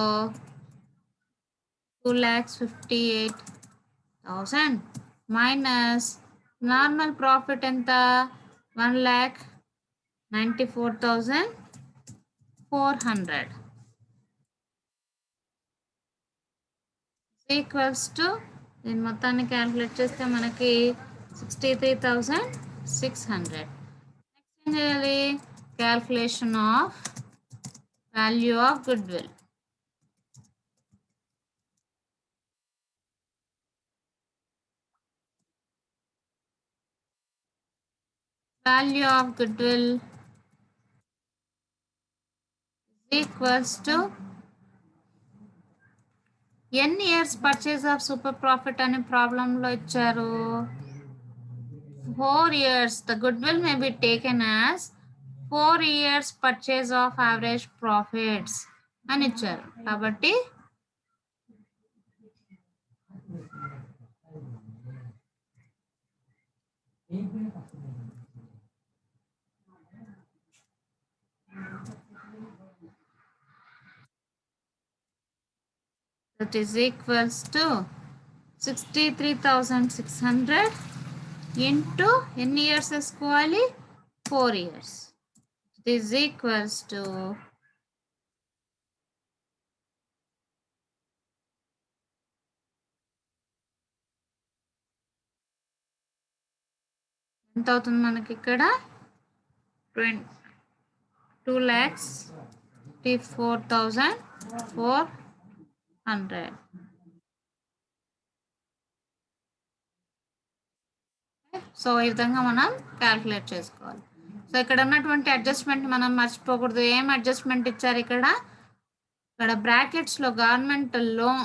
2,58,000 మైనస్ నార్మల్ ప్రాఫిట్ ఎంత, 1,94,400 equals to, దీని మొత్తాన్ని calculate చేస్తే మనకి 63,600. నెక్స్ట్ ఏం చేయాలి, calculation of value of good will. Value of goodwill is equals to n years purchase of super profit అనే ప్రాబ్లంలో ఇచ్చారు. 4 years the goodwill may be taken as 4 years purchase of average profits అని ఇచ్చారు. కాబట్టి that is equals to 63,600 into ఎన్ని years వేసుకోవాలి, 4 years. It is equals to ఎంత అవుతుంది మనకి ఇక్కడ, 2,54,400. సో ఈ విధంగా మనం క్యాల్కులేట్ చేసుకోవాలి. సో ఇక్కడ ఉన్నటువంటి అడ్జస్ట్మెంట్ మనం మర్చిపోకూడదు. ఏం అడ్జస్ట్మెంట్ ఇచ్చారు ఇక్కడ బ్రాకెట్స్లో గవర్నమెంట్ లోన్,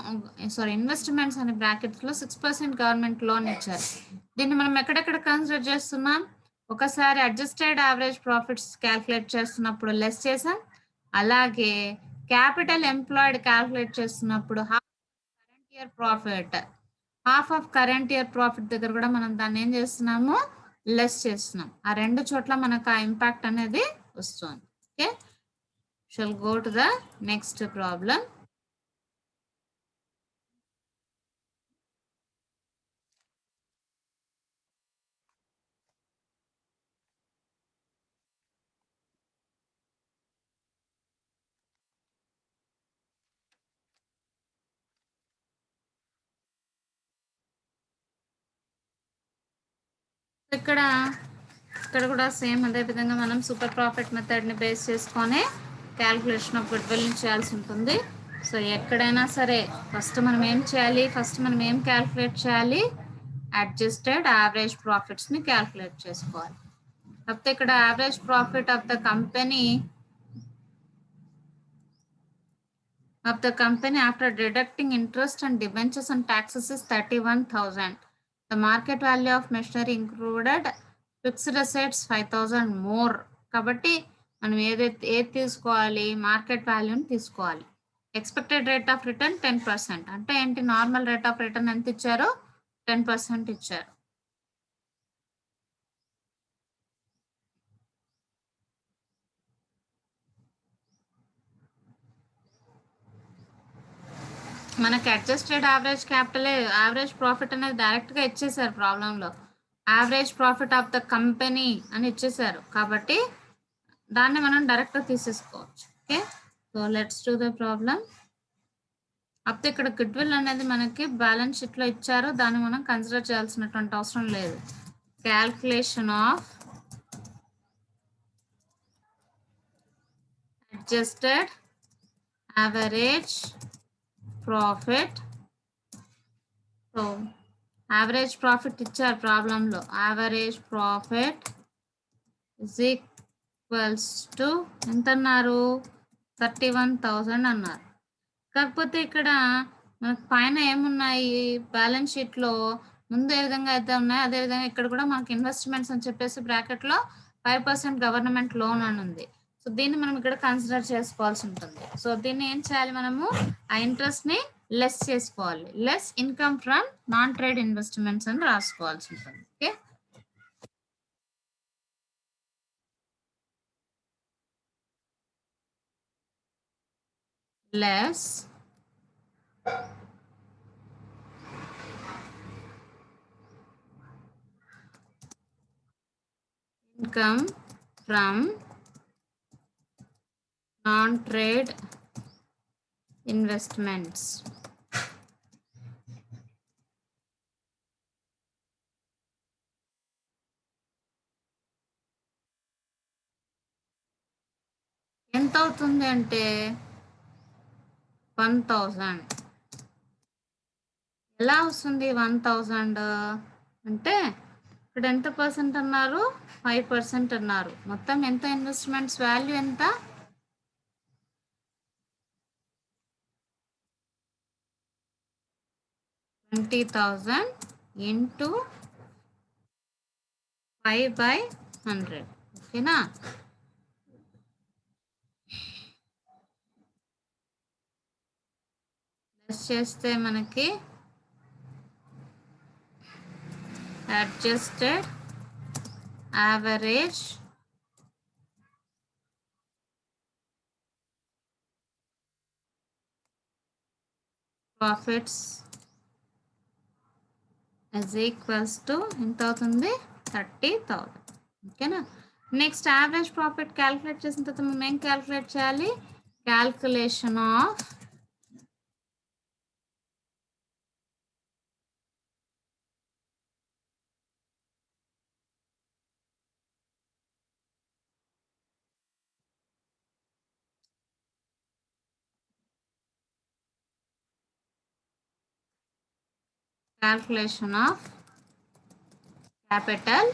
సారీ ఇన్వెస్ట్మెంట్స్ అనే బ్రాకెట్స్లో 6% గవర్నమెంట్ లోన్ ఇచ్చారు. దీన్ని మనం ఎక్కడెక్కడ కన్సిడర్ చేస్తున్నాం, ఒకసారి అడ్జస్టెడ్ యావరేజ్ ప్రాఫిట్స్ క్యాల్కులేట్ చేస్తున్నప్పుడు లెస్ చేసాం, అలాగే క్యాపిటల్ ఎంప్లాయిడ్ క్యాల్కులేట్ చేస్తున్నప్పుడు half of current year profit దగ్గర కూడా మనం దాన్ని ఏం చేస్తున్నాము, లెస్ చేస్తున్నాం. ఆ రెండు చోట్ల మనకు ఆ ఇంపాక్ట్ అనేది వస్తుంది. Okay, shall go to the next problem. ఇక్కడ కూడా సేమ్ అదే విధంగా మనం సూపర్ ప్రాఫిట్ మెథడ్ని బేస్ చేసుకొని క్యాల్కులేషన్ ఆఫ్ గుడ్ విల్ చేయాల్సి ఉంటుంది. సో ఎక్కడైనా సరే ఫస్ట్ మనం ఏం క్యాల్కులేట్ చేయాలి, అడ్జస్టెడ్ యావరేజ్ ప్రాఫిట్స్ని క్యాల్కులేట్ చేసుకోవాలి. కాకపోతే ఇక్కడ average profit of the company after deducting interest and debentures and taxes is 31,000. The market value of machinery included fixed assets 5,000 more. కాబట్టి మనం ఏది తీసుకోవాలి, మార్కెట్ వాల్యూని తీసుకోవాలి. Expected rate of return 10%. అంటే ఏంటి, నార్మల్ రేట్ ఆఫ్ రిటర్న్ ఎంత ఇచ్చారు, 10% ఇచ్చారు. మనకి అడ్జస్టెడ్ యావరేజ్ ప్రాఫిట్ అనేది డైరెక్ట్గా ఇచ్చేసారు ప్రాబ్లంలో. Average profit of the company అని ఇచ్చేసారు కాబట్టి దాన్ని మనం డైరెక్ట్గా తీసేసుకోవచ్చు. Okay, so let's do the problem. అప్పుడు ఇక్కడ గుడ్ విల్ అనేది మనకి బ్యాలెన్స్ షీట్లో ఇచ్చారు, దాన్ని మనం కన్సిడర్ చేయాల్సినటువంటి అవసరం లేదు. Calculation of adjusted average profit. So average profit ఇచ్చారు ప్రాబ్లంలో. Average profit is equals to ఎంత అన్నారు, 31,000 అన్నారు. కాకపోతే ఇక్కడ మనకు పైన ఏమున్నాయి, బ్యాలెన్స్ షీట్లో ముందు ఏ విధంగా అయితే ఉన్నాయో అదే విధంగా ఇక్కడ కూడా మనకి ఇన్వెస్ట్మెంట్స్ అని చెప్పేసి బ్రాకెట్లో 5% గవర్నమెంట్ లోన్ అని ఉంది. సో దీన్ని మనం ఇక్కడ కన్సిడర్ చేసుకోవాల్సి ఉంటుంది. సో దీన్ని ఏం చేయాలి, మనము ఆ ఇంట్రెస్ట్ని లెస్ చేసుకోవాలి. Less income from non trade investments అని రాసుకోవాల్సి ఉంటుంది. Okay, less income from non-trade investments. ఎంత అవుతుంది అంటే 1,000. ఎలా వస్తుంది 1,000 అంటే ఇక్కడ ఎంత పర్సెంట్ అన్నారు, 5% అన్నారు. మొత్తం ఎంత ఇన్వెస్ట్మెంట్స్ వాల్యూ ఎంత, 20,000 ఇంటూ 5/100. ఓకేనా, లెస్ చేస్తే మనకి adjusted average profits is equals to ఎంత అవుతుంది, 30,000. ఓకేనా, నెక్స్ట్ యావరేజ్ ప్రాఫిట్ క్యాల్కులేట్ చేసిన తర్వాత మనం ఏం క్యాల్కులేట్ చేయాలి, క్యాల్కులేషన్ ఆఫ్ capital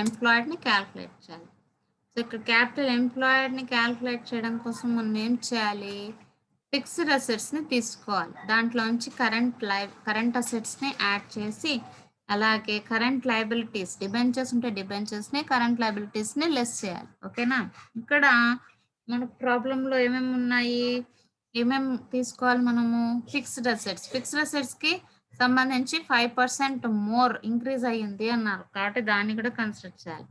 employed ని క్యాల్కులేట్ చేయాలి. సో ఇక్కడ క్యాపిటల్ ఎంప్లాయిడ్ని క్యాల్కులేట్ చేయడం కోసం మనం ఏం చేయాలి, ఫిక్స్డ్ అసెట్స్ని తీసుకోవాలి. దాంట్లోంచి కరెంట్ అసెట్స్ని యాడ్ చేసి, అలాగే కరెంట్ లయబిలిటీస్, డిబెంచర్స్ ఉంటే డిబెంచర్స్ని, కరెంట్ లయబిలిటీస్ని లెస్ చేయాలి. ఓకేనా, ఇక్కడ మన ప్రాబ్లంలో ఏమేమి తీసుకోవాలి మనము, ఫిక్స్డ్ అసెట్స్కి సంబంధించి 5% మోర్ ఇంక్రీజ్ అయ్యింది అన్నారు కాబట్టి దాన్ని కూడా కన్సిడర్ చేయాలి.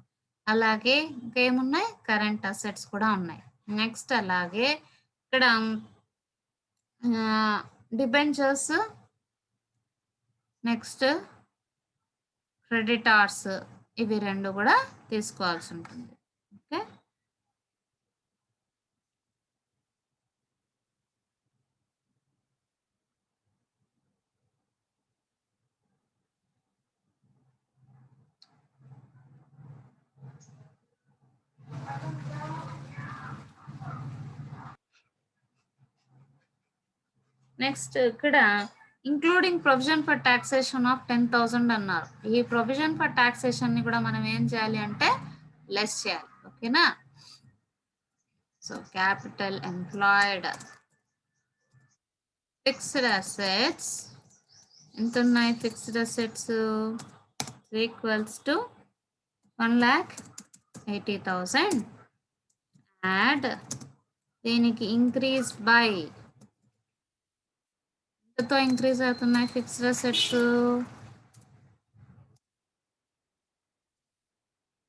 అలాగే ఇంకేమున్నాయి, కరెంట్ అసెట్స్ కూడా ఉన్నాయి. నెక్స్ట్ అలాగే ఇక్కడ డిబెంచర్స్, నెక్స్ట్ క్రెడిటార్స్, ఇవి రెండు కూడా తీసుకోవాల్సి ఉంటుంది. ఓకే, నెక్స్ట్ ఇక్కడ including provision for taxation of 10,000 అన్నారు. ఈ ప్రొవిజన్ ఫర్ టాక్సేషన్ ని కూడా మనం ఏం చేయాలి అంటే లెస్ చేయాలి. ఓకేనా? So capital employed fixed assets ఎంత ఉన్నాయి? Fixed assets equals to 1,80,000 add దీనికి ఇంక్రీజ్ బై ఎంతతో ఇంక్రీజ్ అవుతున్నాయి? ఫిక్స్డ్ అసెట్స్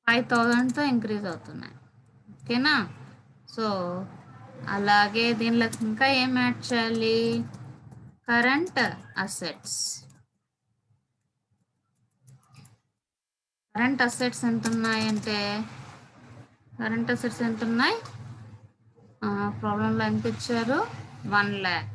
5,000తో ఇంక్రీజ్ అవుతున్నాయి. ఓకేనా? సో అలాగే దీనిలో ఇంకా ఏం యాడ్ చేయాలి? Current assets. కరెంట్ అసెట్స్ ఎంత ఉన్నాయంటే కరెంట్ అసెట్స్ ఎంత ఉన్నాయి? ప్రాబ్లంలో ఎంత ఇచ్చారు? 1 lakh.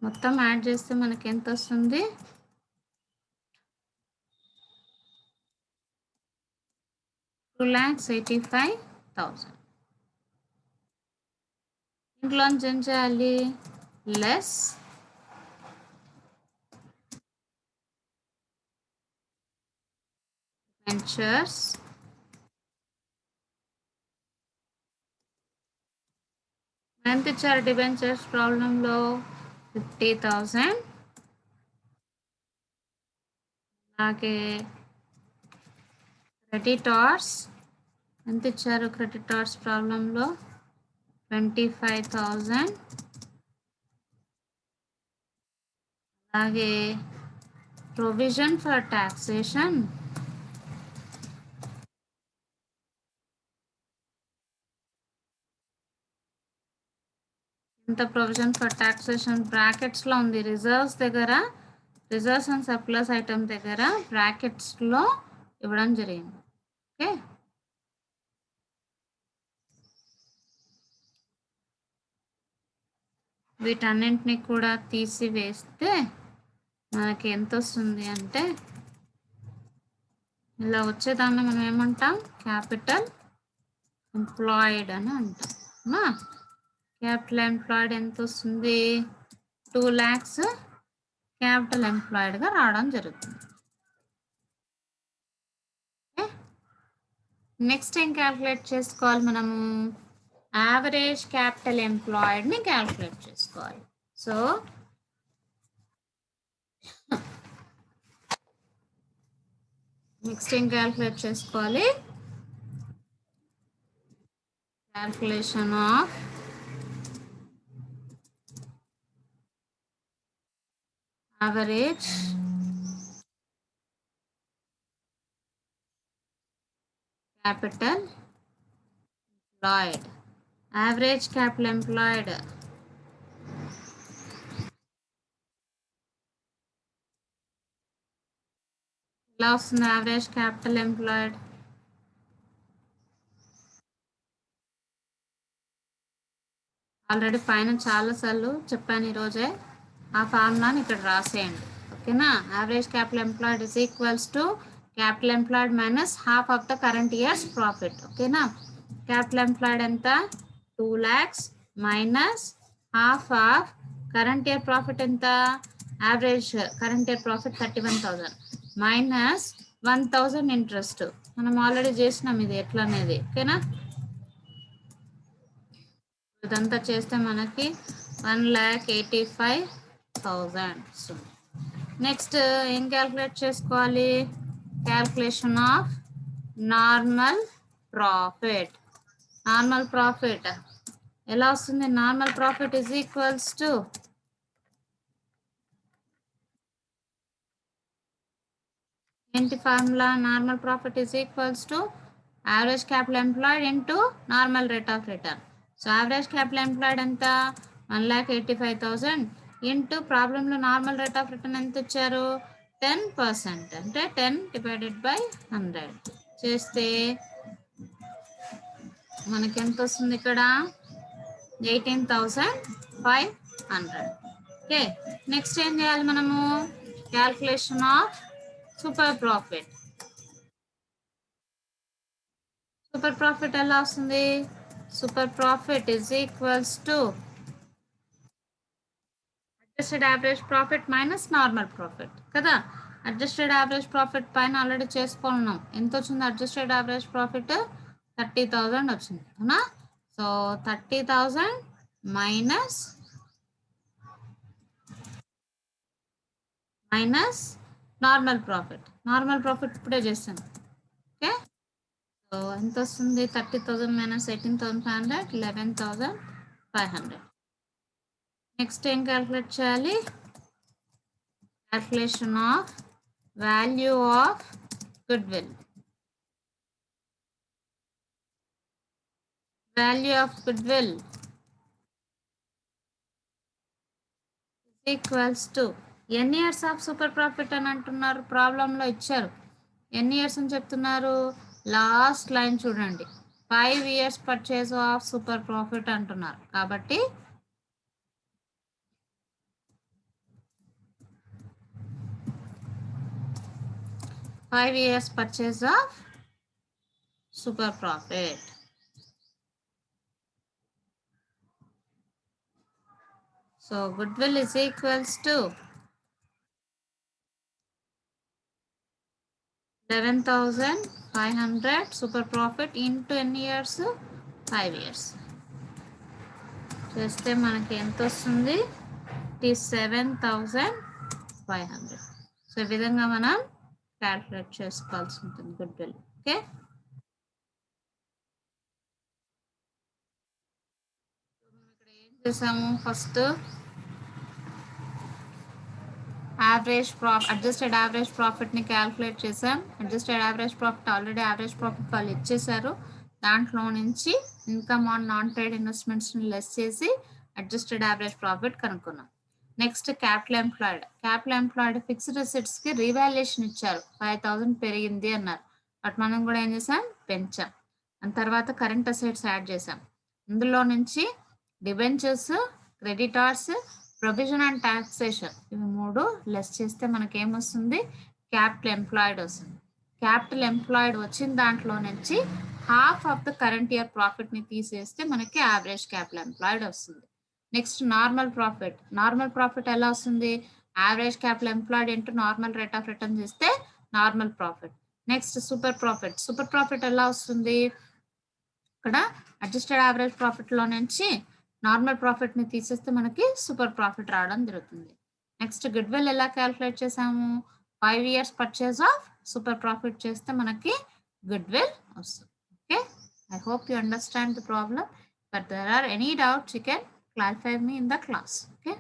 మొత్తం యాడ్ చేస్తే మనకి ఎంత వస్తుంది? 2,85,000. ఇంట్లో ఏం చేయాలి? లెస్ వెంచర్స్ ఎంత ఇచ్చారు? డిబెంచర్స్ ప్రాబ్లంలో 50,000. అలాగే క్రెడిటార్స్ ఎంత ఇచ్చారు? క్రెడిటార్స్ ప్రాబ్లంలో 25,000. అలాగే ప్రొవిజన్ ఫర్ టాక్సేషన్ ఎంత? ప్రొవిజన్ ఫర్ టాక్సేషన్ బ్రాకెట్స్లో ఉంది. రిజర్వ్స్ దగ్గర, రిజర్వ్స్ అండ్ సర్ప్లస్ ఐటమ్ దగ్గర బ్రాకెట్స్లో ఇవ్వడం జరిగింది. ఓకే, వీటన్నింటినీ కూడా తీసివేస్తే మనకి ఎంత వస్తుంది అంటే ఇలా వచ్చేదాన్ని మనం ఏమంటాం? క్యాపిటల్ ఎంప్లాయిడ్ అని అంటాం. క్యాపిటల్ ఎంప్లాయిడ్ ఎంత వస్తుంది? 2 lakhs క్యాపిటల్ ఎంప్లాయిడ్గా రావడం జరుగుతుంది. నెక్స్ట్ ఏం క్యాల్కులేట్ చేసుకోవాలి మనము? యావరేజ్ క్యాపిటల్ ఎంప్లాయిడ్ని క్యాల్కులేట్ చేసుకోవాలి. సో నెక్స్ట్ ఏం క్యాల్కులేట్ చేసుకోవాలి? Calculation of average capital employed. Average capital employed ఎలా వస్తుంది? యావరేజ్ క్యాపిటల్ ఎంప్లాయిడ్ ఆల్రెడీ పైన చాలాసార్లు చెప్పాను ఈరోజే. ఆ ఫార్ములాని ఇక్కడ రాసేయండి. ఓకేనా? Average capital employed is equals to capital employed minus half of the current year's profit. ఓకేనా? క్యాపిటల్ ఎంప్లాయిడ్ ఎంత? 2 lakhs minus half of current year profit ఎంత? Average current year profit 31,000 minus 1,000 interest. మనం ఆల్రెడీ చేసినాం ఇది ఎట్లా అనేది. ఓకేనా? ఇదంతా చేస్తే మనకి 1,85,000. నెక్స్ట్ ఏం క్యాల్కులేట్ చేసుకోవాలి? Calculation of normal profit. Normal profit ఎలా వస్తుంది? Normal profit is equals to ఏంటి formula? Normal profit is equals to average capital employed into normal rate of return. So average capital employed ఎంత? 1,85,000 into ప్రాబ్లంలో normal rate of return ఎంత ఇచ్చారు? 10%. అంటే 10 divided by 100 చేస్తే మనకి ఎంత వస్తుంది? ఇక్కడ 18,500. ఓకే, నెక్స్ట్ ఏం చేయాలి మనము? Calculation of super profit. Super profit ఎలా వస్తుంది? Super profit is equals to adjusted average profit minus normal profit కదా. అడ్జస్టెడ్ యావరేజ్ ప్రాఫిట్ పైన ఆల్రెడీ చేసుకున్నాం. ఎంత వచ్చింది అడ్జస్టెడ్ యావరేజ్ ప్రాఫిట్? 30,000 వచ్చింది అవునా. So 30,000 minus normal profit. Normal profit ఇప్పుడే చేస్తాను. ఓకే, సో ఎంత వస్తుంది? 30,000 మైనస్ 18,500, 11,500. నెక్స్ట్ ఏం క్యాల్కులేట్ చేయాలి? Calculation of value of goodwill. Value of goodwill equals to ఎన్ని ఇయర్స్ ఆఫ్ సూపర్ ప్రాఫిట్ అని అంటున్నారు? ప్రాబ్లంలో ఇచ్చారు. ఎన్ని ఇయర్స్ అని చెప్తున్నారు? లాస్ట్ లైన్ చూడండి, 5 years purchase of super profit అంటున్నారు. కాబట్టి 5 years purchase of super profit. So goodwill is equals to 11,500 super profit into ఎన్ని years? 5 years. చేస్తే మనకి ఎంత వస్తుంది? 7,500. సో ఈ విధంగా మనం క్యాల్కులేట్ చేసుకోవాల్సి ఉంటుంది గుడ్విల్. ఓకే, ఇక్కడ ఏం చేసాము? ఫస్ట్ యావరేజ్ అడ్జస్టెడ్ యావరేజ్ ప్రాఫిట్ని క్యాల్కులేట్ చేసాం. Adjusted average profit already average profit వాళ్ళు ఇచ్చేసారు. దాంట్లో నుంచి ఇన్కమ్ ఆన్ నాన్ ట్రేడ్ ఇన్వెస్ట్మెంట్స్ని లెస్ చేసి అడ్జస్టెడ్ యావరేజ్ ప్రాఫిట్ కనుక్కున్నాం. Next capital employed. Capital employed fixed అసెట్స్కి రీవాల్యుయేషన్ ఇచ్చారు, 5,000 పెరిగింది అన్నారు. బట్ మనం కూడా ఏం చేసాం? పెంచాం. దాని తర్వాత కరెంట్ అసెట్స్ యాడ్ చేసాం. అందులో నుంచి debentures, creditors, provision and taxation ఇవి 3 లెస్ చేస్తే మనకి ఏమొస్తుంది? క్యాపిటల్ ఎంప్లాయిడ్ వస్తుంది. క్యాపిటల్ ఎంప్లాయిడ్ వచ్చిన దాంట్లో నుంచి half of the current year ప్రాఫిట్ని తీసేస్తే మనకి యావరేజ్ క్యాపిటల్ ఎంప్లాయిడ్ వస్తుంది. Next normal profit. Normal profit ఎలా వస్తుంది? Average capital employed into normal rate of return చేస్తే normal profit. Next super profit. Super profit ఎలా వస్తుంది? ఇక్కడ అడ్జస్టెడ్ యావరేజ్ ప్రాఫిట్లో నుంచి నార్మల్ ప్రాఫిట్ని తీసేస్తే మనకి సూపర్ ప్రాఫిట్ రావడం జరుగుతుంది. నెక్స్ట్ గుడ్విల్ ఎలా క్యాల్కులేట్ చేసాము? 5 years purchase of super profit చేస్తే మనకి గుడ్విల్ వస్తుంది. Okay, I hope you understand the problem. But there are any doubts, you can clarify me in the class. Okay.